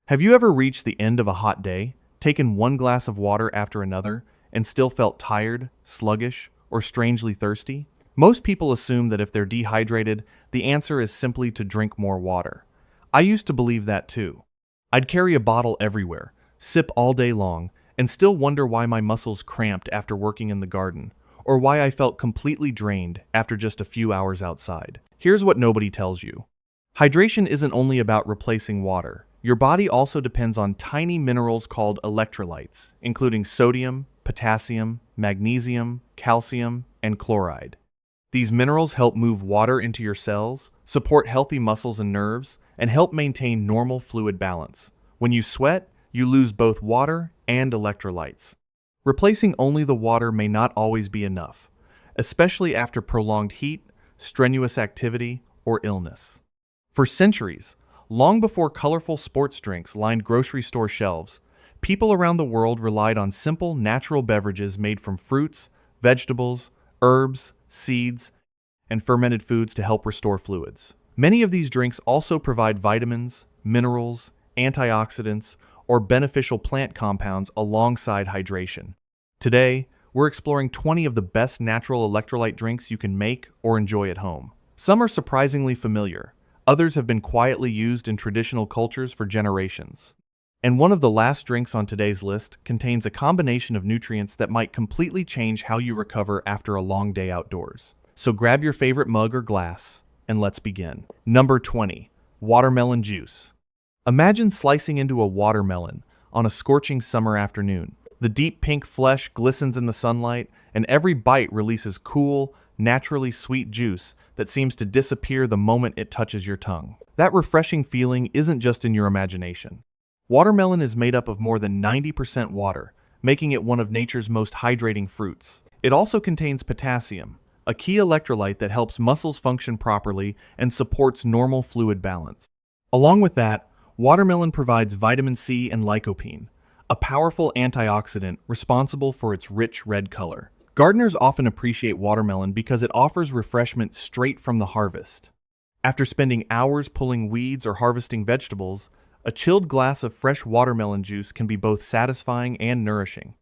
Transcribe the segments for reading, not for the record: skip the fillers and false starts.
Have you ever reached the end of a hot day, taken one glass of water after another, and still felt tired, sluggish, or strangely thirsty? Most people assume that if they're dehydrated, the answer is simply to drink more water. I used to believe that too. I'd carry a bottle everywhere, sip all day long, and still wonder why my muscles cramped after working in the garden, or why I felt completely drained after just a few hours outside. Here's what nobody tells you. Hydration isn't only about replacing water. Your body also depends on tiny minerals called electrolytes, including sodium, potassium, magnesium, calcium, and chloride. These minerals help move water into your cells, support healthy muscles and nerves, and help maintain normal fluid balance. When you sweat, you lose both water and electrolytes. Replacing only the water may not always be enough, especially after prolonged heat, strenuous activity, or illness. For centuries, long before colorful sports drinks lined grocery store shelves, people around the world relied on simple, natural beverages made from fruits, vegetables, herbs, seeds, and fermented foods to help restore fluids. Many of these drinks also provide vitamins, minerals, antioxidants, or beneficial plant compounds alongside hydration. Today, we're exploring 20 of the best natural electrolyte drinks you can make or enjoy at home. Some are surprisingly familiar. Others have been quietly used in traditional cultures for generations. And one of the last drinks on today's list contains a combination of nutrients that might completely change how you recover after a long day outdoors. So grab your favorite mug or glass, and let's begin. Number 20. Watermelon juice. Imagine slicing into a watermelon on a scorching summer afternoon. The deep pink flesh glistens in the sunlight, and every bite releases cool, naturally sweet juice that seems to disappear the moment it touches your tongue. That refreshing feeling isn't just in your imagination. Watermelon is made up of more than 90% water, making it one of nature's most hydrating fruits. It also contains potassium, a key electrolyte that helps muscles function properly and supports normal fluid balance. Along with that, watermelon provides vitamin C and lycopene, a powerful antioxidant responsible for its rich red color. Gardeners often appreciate watermelon because it offers refreshment straight from the harvest. After spending hours pulling weeds or harvesting vegetables, a chilled glass of fresh watermelon juice can be both satisfying and nourishing.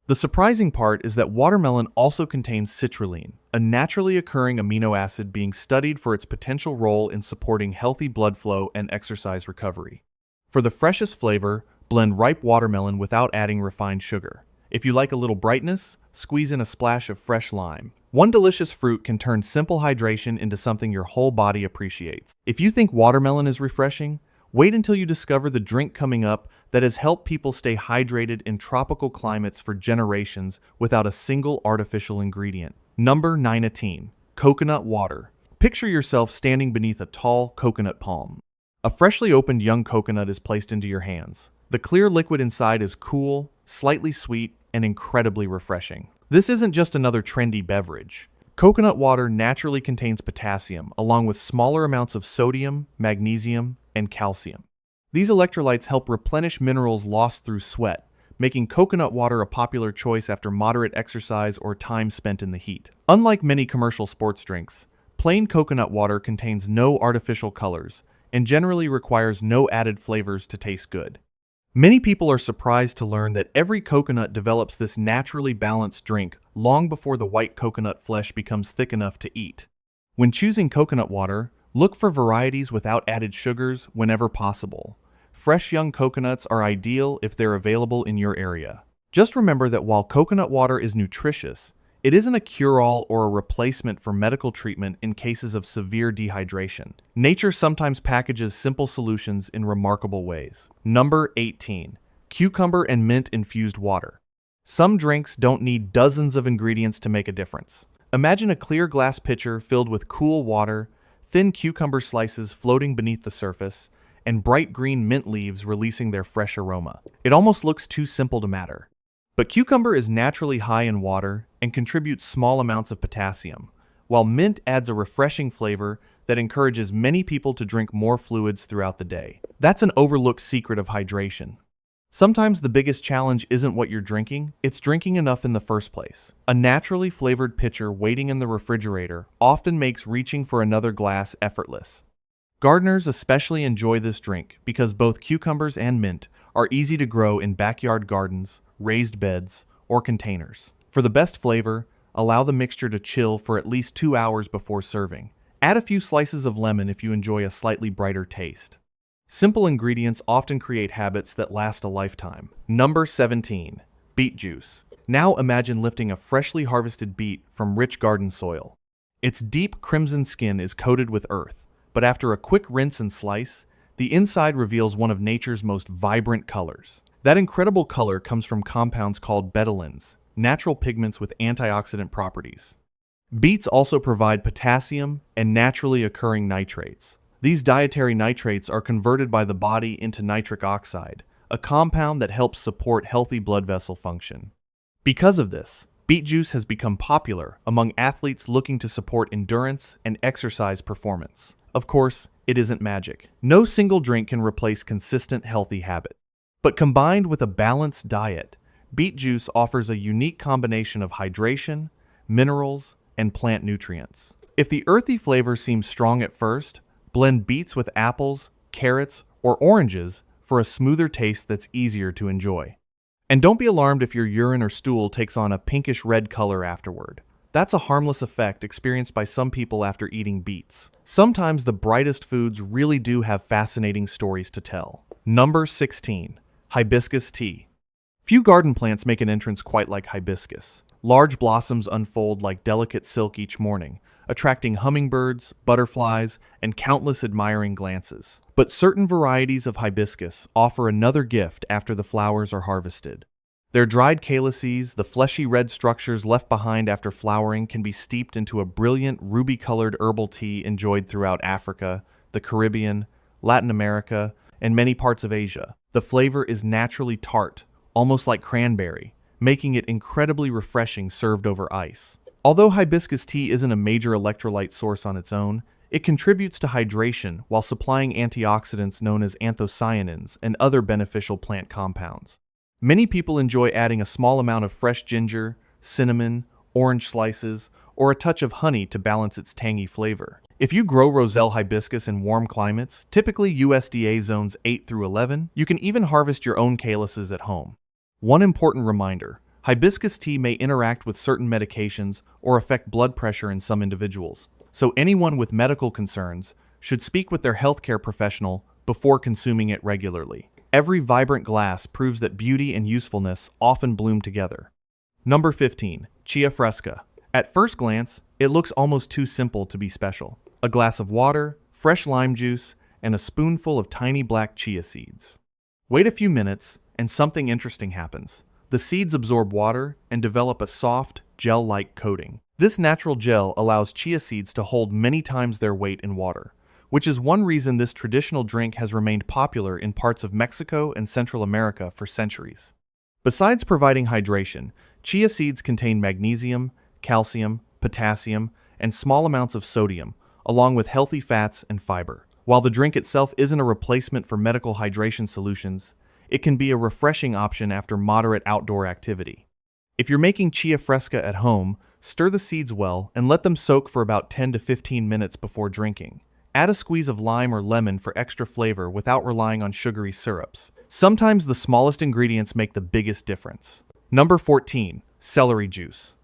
The surprising part is that watermelon also contains citrulline, a naturally occurring amino acid being studied for its potential role in supporting healthy blood flow and exercise recovery. For the freshest flavor, blend ripe watermelon without adding refined sugar. If you like a little brightness, squeeze in a splash of fresh lime. One delicious fruit can turn simple hydration into something your whole body appreciates. If you think watermelon is refreshing, wait until you discover the drink coming up that has helped people stay hydrated in tropical climates for generations without a single artificial ingredient. Number 19. Coconut water. Picture yourself standing beneath a tall coconut palm. A freshly opened young coconut is placed into your hands. The clear liquid inside is cool, slightly sweet, and incredibly refreshing. This isn't just another trendy beverage. Coconut water naturally contains potassium, along with smaller amounts of sodium, magnesium, and calcium. These electrolytes help replenish minerals lost through sweat, making coconut water a popular choice after moderate exercise or time spent in the heat. Unlike many commercial sports drinks, plain coconut water contains no artificial colors and generally requires no added flavors to taste good. Many people are surprised to learn that every coconut develops this naturally balanced drink long before the white coconut flesh becomes thick enough to eat. When choosing coconut water, look for varieties without added sugars whenever possible. Fresh young coconuts are ideal if they're available in your area. Just remember that while coconut water is nutritious, it isn't a cure-all or a replacement for medical treatment in cases of severe dehydration. Nature sometimes packages simple solutions in remarkable ways. Number 18. Cucumber and mint-infused water. Some drinks don't need dozens of ingredients to make a difference. Imagine a clear glass pitcher filled with cool water, thin cucumber slices floating beneath the surface, and bright green mint leaves releasing their fresh aroma. It almost looks too simple to matter. But cucumber is naturally high in water and contributes small amounts of potassium, while mint adds a refreshing flavor that encourages many people to drink more fluids throughout the day. That's an overlooked secret of hydration. Sometimes the biggest challenge isn't what you're drinking, it's drinking enough in the first place. A naturally flavored pitcher waiting in the refrigerator often makes reaching for another glass effortless. Gardeners especially enjoy this drink because both cucumbers and mint are easy to grow in backyard gardens, raised beds, or containers. For the best flavor, allow the mixture to chill for at least 2 hours before serving. Add a few slices of lemon if you enjoy a slightly brighter taste. Simple ingredients often create habits that last a lifetime. Number 17. Beet juice. Now imagine lifting a freshly harvested beet from rich garden soil. Its deep crimson skin is coated with earth, but after a quick rinse and slice, the inside reveals one of nature's most vibrant colors. That incredible color comes from compounds called betalains, natural pigments with antioxidant properties. Beets also provide potassium and naturally occurring nitrates. These dietary nitrates are converted by the body into nitric oxide, a compound that helps support healthy blood vessel function. Because of this, beet juice has become popular among athletes looking to support endurance and exercise performance. Of course, it isn't magic. No single drink can replace consistent healthy habits. But combined with a balanced diet, beet juice offers a unique combination of hydration, minerals, and plant nutrients. If the earthy flavor seems strong at first, blend beets with apples, carrots, or oranges for a smoother taste that's easier to enjoy. And don't be alarmed if your urine or stool takes on a pinkish red color afterward. That's a harmless effect experienced by some people after eating beets. Sometimes the brightest foods really do have fascinating stories to tell. Number 16. Hibiscus tea. Few garden plants make an entrance quite like hibiscus. Large blossoms unfold like delicate silk each morning, attracting hummingbirds, butterflies, and countless admiring glances. But certain varieties of hibiscus offer another gift after the flowers are harvested. Their dried calyces, the fleshy red structures left behind after flowering, can be steeped into a brilliant ruby-colored herbal tea enjoyed throughout Africa, the Caribbean, Latin America, and many parts of Asia. The flavor is naturally tart, almost like cranberry, making it incredibly refreshing served over ice. Although hibiscus tea isn't a major electrolyte source on its own, it contributes to hydration while supplying antioxidants known as anthocyanins and other beneficial plant compounds. Many people enjoy adding a small amount of fresh ginger, cinnamon, orange slices, or a touch of honey to balance its tangy flavor. If you grow roselle hibiscus in warm climates, typically USDA zones 8 through 11, you can even harvest your own calyces at home. One important reminder: hibiscus tea may interact with certain medications or affect blood pressure in some individuals, so anyone with medical concerns should speak with their healthcare professional before consuming it regularly. Every vibrant glass proves that beauty and usefulness often bloom together. Number 15. Chia fresca. At first glance, it looks almost too simple to be special. A glass of water, fresh lime juice, and a spoonful of tiny black chia seeds. Wait a few minutes, and something interesting happens. The seeds absorb water and develop a soft, gel-like coating. This natural gel allows chia seeds to hold many times their weight in water, which is one reason this traditional drink has remained popular in parts of Mexico and Central America for centuries. Besides providing hydration, chia seeds contain magnesium, calcium, potassium, and small amounts of sodium, along with healthy fats and fiber. While the drink itself isn't a replacement for medical hydration solutions, it can be a refreshing option after moderate outdoor activity. If you're making chia fresca at home, stir the seeds well and let them soak for about 10 to 15 minutes before drinking. Add a squeeze of lime or lemon for extra flavor without relying on sugary syrups. Sometimes the smallest ingredients make the biggest difference. Number 14. Celery juice.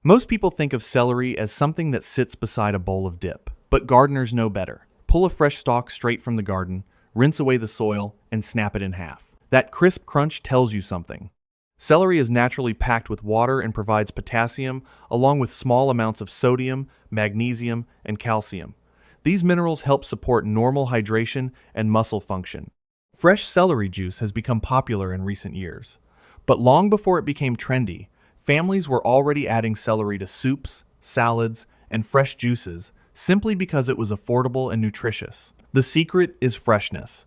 Most people think of celery as something that sits beside a bowl of dip, but gardeners know better. Pull a fresh stalk straight from the garden, rinse away the soil, and snap it in half. That crisp crunch tells you something. Celery is naturally packed with water and provides potassium, along with small amounts of sodium, magnesium, and calcium. These minerals help support normal hydration and muscle function. Fresh celery juice has become popular in recent years, but long before it became trendy, families were already adding celery to soups, salads, and fresh juices simply because it was affordable and nutritious. The secret is freshness.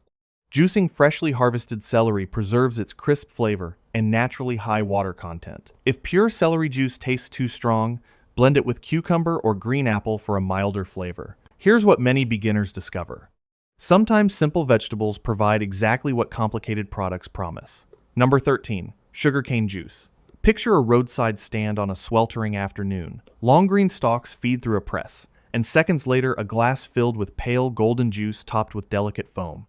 Juicing freshly harvested celery preserves its crisp flavor and naturally high water content. If pure celery juice tastes too strong, blend it with cucumber or green apple for a milder flavor. Here's what many beginners discover. Sometimes simple vegetables provide exactly what complicated products promise. Number 13. Sugarcane juice. Picture a roadside stand on a sweltering afternoon. Long green stalks feed through a press, and seconds later a glass filled with pale golden juice topped with delicate foam.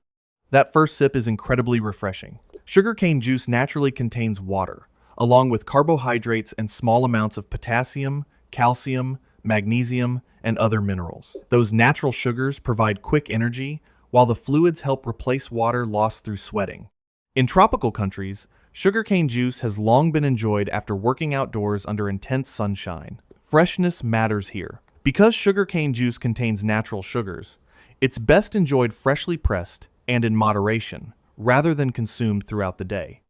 That first sip is incredibly refreshing. Sugarcane juice naturally contains water, along with carbohydrates and small amounts of potassium, calcium, magnesium, and other minerals. Those natural sugars provide quick energy, while the fluids help replace water lost through sweating. In tropical countries, sugarcane juice has long been enjoyed after working outdoors under intense sunshine. Freshness matters here. Because sugarcane juice contains natural sugars, it's best enjoyed freshly pressed and in moderation, rather than consumed throughout the day.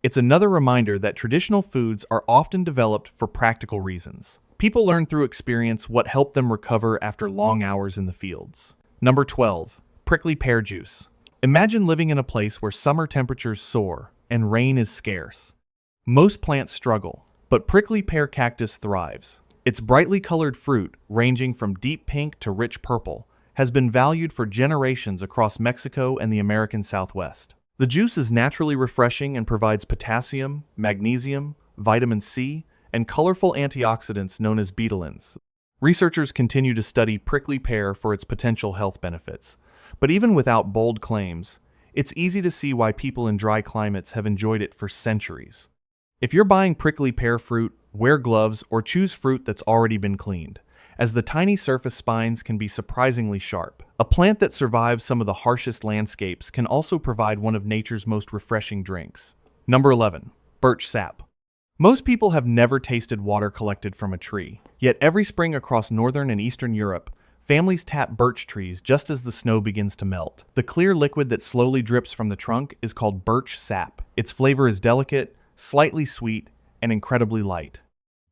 It's another reminder that traditional foods are often developed for practical reasons. People learn through experience what helped them recover after long hours in the fields. Number 12. Prickly pear juice. Imagine living in a place where summer temperatures soar and rain is scarce. Most plants struggle, but prickly pear cactus thrives. Its brightly colored fruit, ranging from deep pink to rich purple, has been valued for generations across Mexico and the American Southwest. The juice is naturally refreshing and provides potassium, magnesium, vitamin C, and colorful antioxidants known as betalains. Researchers continue to study prickly pear for its potential health benefits, but even without bold claims, it's easy to see why people in dry climates have enjoyed it for centuries. If you're buying prickly pear fruit, wear gloves or choose fruit that's already been cleaned, as the tiny surface spines can be surprisingly sharp. A plant that survives some of the harshest landscapes can also provide one of nature's most refreshing drinks. Number 11. Birch sap. Most people have never tasted water collected from a tree, yet every spring across northern and eastern Europe, families tap birch trees just as the snow begins to melt. The clear liquid that slowly drips from the trunk is called birch sap. Its flavor is delicate, slightly sweet, and incredibly light.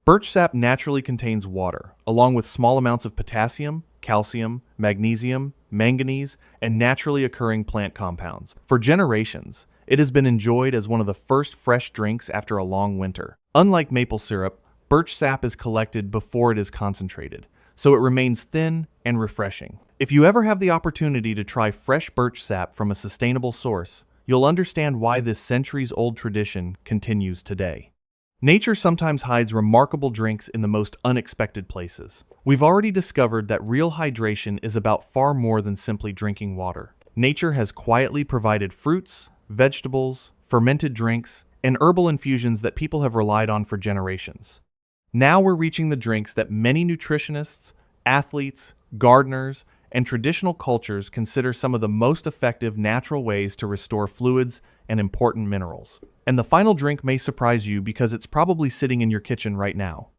Birch sap naturally contains water, along with small amounts of potassium, calcium, magnesium, manganese, and naturally occurring plant compounds. For generations, it has been enjoyed as one of the first fresh drinks after a long winter. Unlike maple syrup, birch sap is collected before it is concentrated, so it remains thin and refreshing. If you ever have the opportunity to try fresh birch sap from a sustainable source, you'll understand why this centuries-old tradition continues today. Nature sometimes hides remarkable drinks in the most unexpected places. We've already discovered that real hydration is about far more than simply drinking water. Nature has quietly provided fruits, vegetables, fermented drinks, and herbal infusions that people have relied on for generations. Now we're reaching the drinks that many nutritionists, athletes, gardeners, and traditional cultures consider some of the most effective natural ways to restore fluids and important minerals. And the final drink may surprise you because it's probably sitting in your kitchen right now.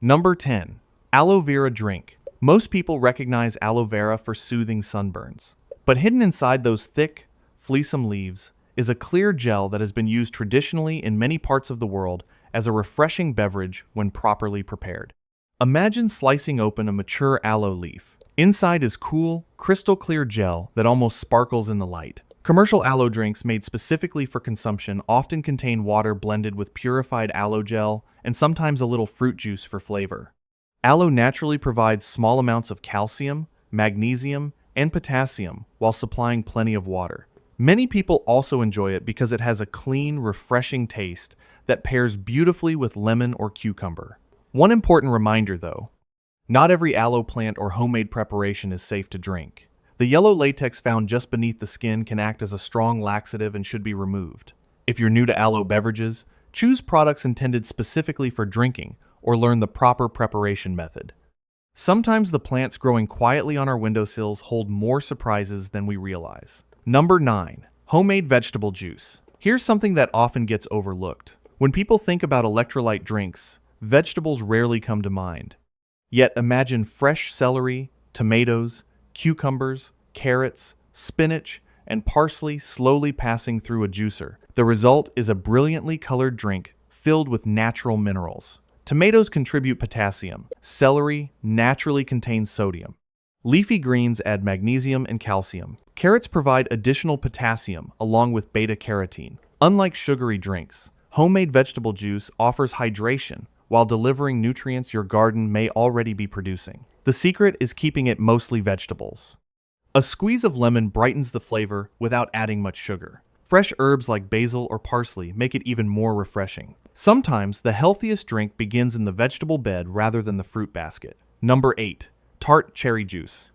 Number 10. Aloe vera drink. Most people recognize aloe vera for soothing sunburns. But hidden inside those thick, fleesome leaves is a clear gel that has been used traditionally in many parts of the world as a refreshing beverage when properly prepared. Imagine slicing open a mature aloe leaf. Inside is cool, crystal clear gel that almost sparkles in the light. Commercial aloe drinks made specifically for consumption often contain water blended with purified aloe gel and sometimes a little fruit juice for flavor. Aloe naturally provides small amounts of calcium, magnesium, and potassium while supplying plenty of water. Many people also enjoy it because it has a clean, refreshing taste that pairs beautifully with lemon or cucumber. One important reminder though, not every aloe plant or homemade preparation is safe to drink. The yellow latex found just beneath the skin can act as a strong laxative and should be removed. If you're new to aloe beverages, choose products intended specifically for drinking or learn the proper preparation method. Sometimes the plants growing quietly on our windowsills hold more surprises than we realize. Number 9. Homemade vegetable juice. Here's something that often gets overlooked. When people think about electrolyte drinks, vegetables rarely come to mind. Yet imagine fresh celery, tomatoes, cucumbers, carrots, spinach, and parsley slowly passing through a juicer. The result is a brilliantly colored drink filled with natural minerals. Tomatoes contribute potassium. Celery naturally contains sodium. Leafy greens add magnesium and calcium. Carrots provide additional potassium along with beta-carotene. Unlike sugary drinks, homemade vegetable juice offers hydration while delivering nutrients your garden may already be producing. The secret is keeping it mostly vegetables. A squeeze of lemon brightens the flavor without adding much sugar. Fresh herbs like basil or parsley make it even more refreshing. Sometimes the healthiest drink begins in the vegetable bed rather than the fruit basket. Number 8. Tart cherry juice.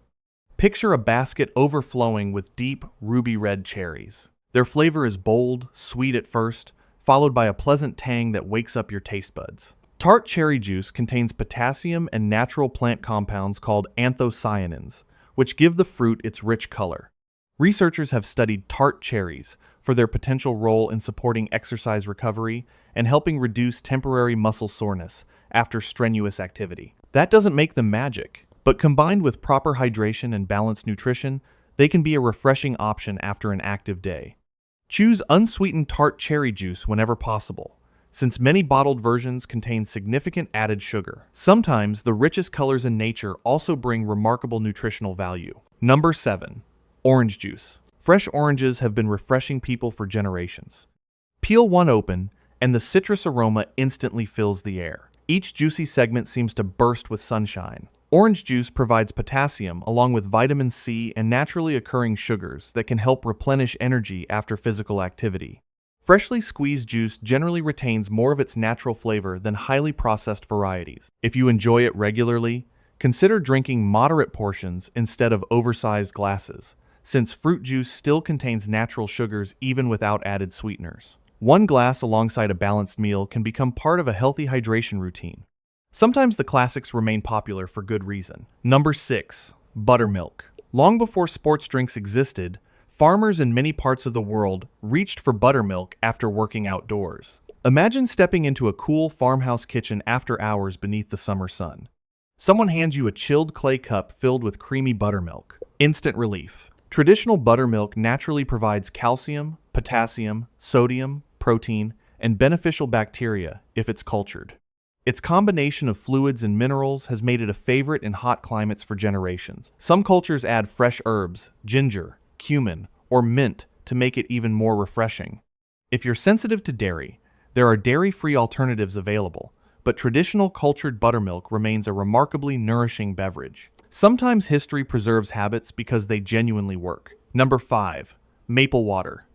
Picture a basket overflowing with deep, ruby red cherries. Their flavor is bold, sweet at first, followed by a pleasant tang that wakes up your taste buds. Tart cherry juice contains potassium and natural plant compounds called anthocyanins, which give the fruit its rich color. Researchers have studied tart cherries for their potential role in supporting exercise recovery and helping reduce temporary muscle soreness after strenuous activity. That doesn't make them magic, but combined with proper hydration and balanced nutrition, they can be a refreshing option after an active day. Choose unsweetened tart cherry juice whenever possible, since many bottled versions contain significant added sugar. Sometimes the richest colors in nature also bring remarkable nutritional value. Number 7. Orange juice. Fresh oranges have been refreshing people for generations. Peel one open, and the citrus aroma instantly fills the air. Each juicy segment seems to burst with sunshine. Orange juice provides potassium along with vitamin C and naturally occurring sugars that can help replenish energy after physical activity. Freshly squeezed juice generally retains more of its natural flavor than highly processed varieties. If you enjoy it regularly, consider drinking moderate portions instead of oversized glasses, since fruit juice still contains natural sugars even without added sweeteners. One glass alongside a balanced meal can become part of a healthy hydration routine. Sometimes the classics remain popular for good reason. Number 6. Buttermilk. Long before sports drinks existed, farmers in many parts of the world reached for buttermilk after working outdoors. Imagine stepping into a cool farmhouse kitchen after hours beneath the summer sun. Someone hands you a chilled clay cup filled with creamy buttermilk. Instant relief. Traditional buttermilk naturally provides calcium, potassium, sodium, protein, and beneficial bacteria if it's cultured. Its combination of fluids and minerals has made it a favorite in hot climates for generations. Some cultures add fresh herbs, ginger, cumin, or mint to make it even more refreshing. If you're sensitive to dairy, there are dairy-free alternatives available, but traditional cultured buttermilk remains a remarkably nourishing beverage. Sometimes history preserves habits because they genuinely work. Number 5. Maple water.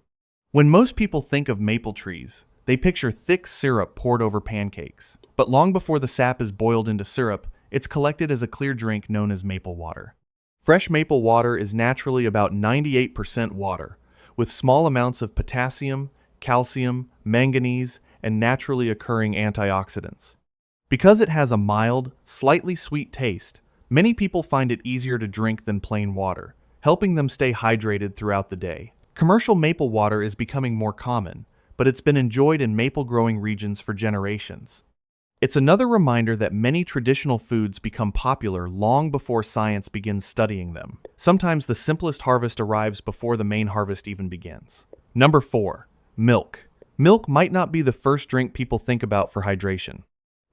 When most people think of maple trees, they picture thick syrup poured over pancakes. But long before the sap is boiled into syrup, it's collected as a clear drink known as maple water. Fresh maple water is naturally about 98% water, with small amounts of potassium, calcium, manganese, and naturally occurring antioxidants. Because it has a mild, slightly sweet taste, many people find it easier to drink than plain water, helping them stay hydrated throughout the day. Commercial maple water is becoming more common, but it's been enjoyed in maple-growing regions for generations. It's another reminder that many traditional foods become popular long before science begins studying them. Sometimes the simplest harvest arrives before the main harvest even begins. Number 4. Milk. Milk might not be the first drink people think about for hydration,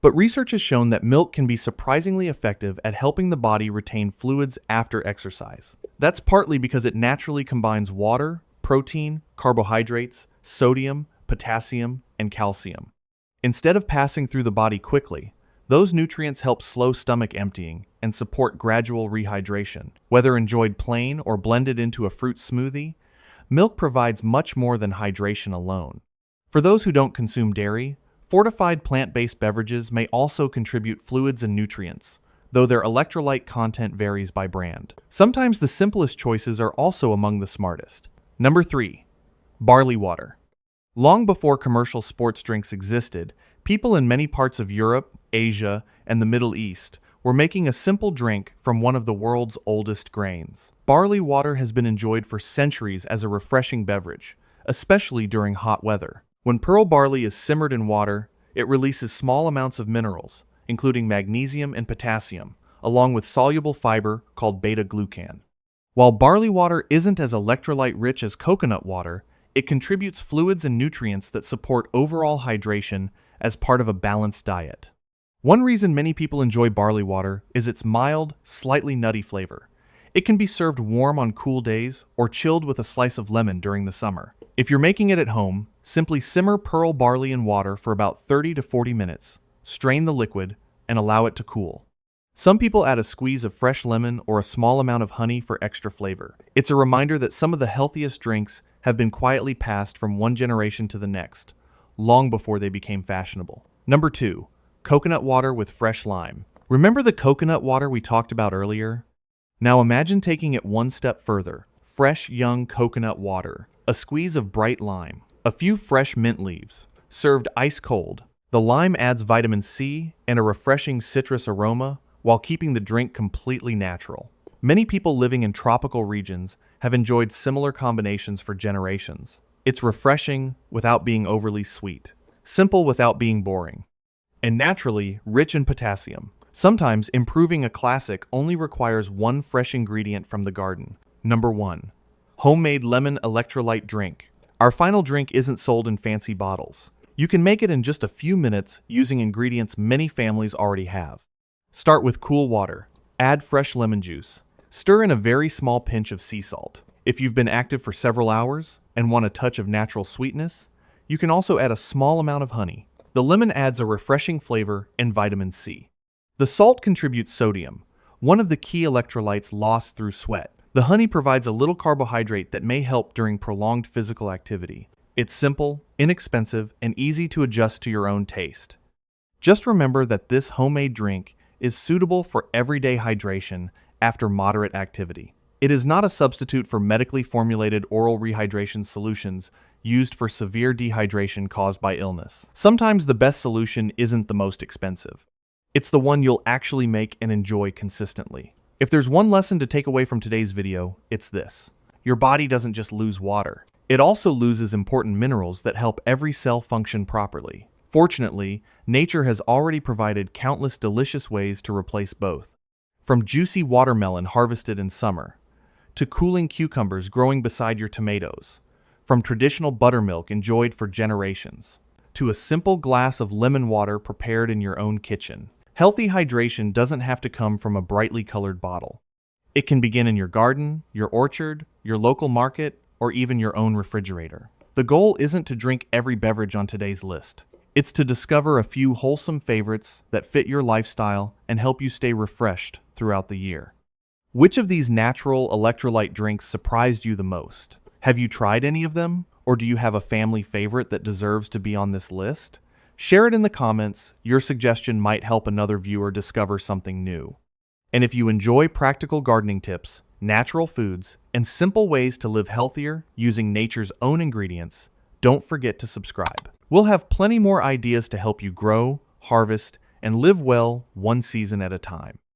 but research has shown that milk can be surprisingly effective at helping the body retain fluids after exercise. That's partly because it naturally combines water, protein, carbohydrates, sodium, potassium, and calcium. Instead of passing through the body quickly, those nutrients help slow stomach emptying and support gradual rehydration. Whether enjoyed plain or blended into a fruit smoothie, milk provides much more than hydration alone. For those who don't consume dairy, fortified plant-based beverages may also contribute fluids and nutrients, though their electrolyte content varies by brand. Sometimes the simplest choices are also among the smartest. Number 3. Barley water. Long before commercial sports drinks existed, people in many parts of Europe, Asia, and the Middle East were making a simple drink from one of the world's oldest grains. Barley water has been enjoyed for centuries as a refreshing beverage, especially during hot weather. When pearl barley is simmered in water, it releases small amounts of minerals, including magnesium and potassium, along with soluble fiber called beta-glucan. While barley water isn't as electrolyte-rich as coconut water, it contributes fluids and nutrients that support overall hydration as part of a balanced diet. One reason many people enjoy barley water is its mild, slightly nutty flavor. It can be served warm on cool days or chilled with a slice of lemon during the summer. If you're making it at home, simply simmer pearl barley in water for about 30 to 40 minutes, strain the liquid, and allow it to cool. Some people add a squeeze of fresh lemon or a small amount of honey for extra flavor. It's a reminder that some of the healthiest drinks have been quietly passed from one generation to the next, long before they became fashionable. Number 2. Coconut water with fresh lime. Remember the coconut water we talked about earlier? Now imagine taking it one step further. Fresh, young coconut water, a squeeze of bright lime, a few fresh mint leaves, served ice cold. The lime adds vitamin C and a refreshing citrus aroma while keeping the drink completely natural. Many people living in tropical regions have enjoyed similar combinations for generations. It's refreshing without being overly sweet, simple without being boring, and naturally rich in potassium. Sometimes improving a classic only requires one fresh ingredient from the garden. Number 1. Homemade lemon electrolyte drink. Our final drink isn't sold in fancy bottles. You can make it in just a few minutes using ingredients many families already have. Start with cool water. Add fresh lemon juice. Stir in a very small pinch of sea salt. If you've been active for several hours and want a touch of natural sweetness, you can also add a small amount of honey. The lemon adds a refreshing flavor and vitamin C. The salt contributes sodium, one of the key electrolytes lost through sweat. The honey provides a little carbohydrate that may help during prolonged physical activity. It's simple, inexpensive, and easy to adjust to your own taste. Just remember that this homemade drink is suitable for everyday hydration after moderate activity. It is not a substitute for medically formulated oral rehydration solutions used for severe dehydration caused by illness. Sometimes the best solution isn't the most expensive. It's the one you'll actually make and enjoy consistently. If there's one lesson to take away from today's video, it's this. Your body doesn't just lose water. It also loses important minerals that help every cell function properly. Fortunately, nature has already provided countless delicious ways to replace both. From juicy watermelon harvested in summer, to cooling cucumbers growing beside your tomatoes, from traditional buttermilk enjoyed for generations, to a simple glass of lemon water prepared in your own kitchen. Healthy hydration doesn't have to come from a brightly colored bottle. It can begin in your garden, your orchard, your local market, or even your own refrigerator. The goal isn't to drink every beverage on today's list. It's to discover a few wholesome favorites that fit your lifestyle and help you stay refreshed throughout the year. Which of these natural electrolyte drinks surprised you the most? Have you tried any of them? Or do you have a family favorite that deserves to be on this list? Share it in the comments. Your suggestion might help another viewer discover something new. And if you enjoy practical gardening tips, natural foods, and simple ways to live healthier using nature's own ingredients, don't forget to subscribe. We'll have plenty more ideas to help you grow, harvest, and live well one season at a time.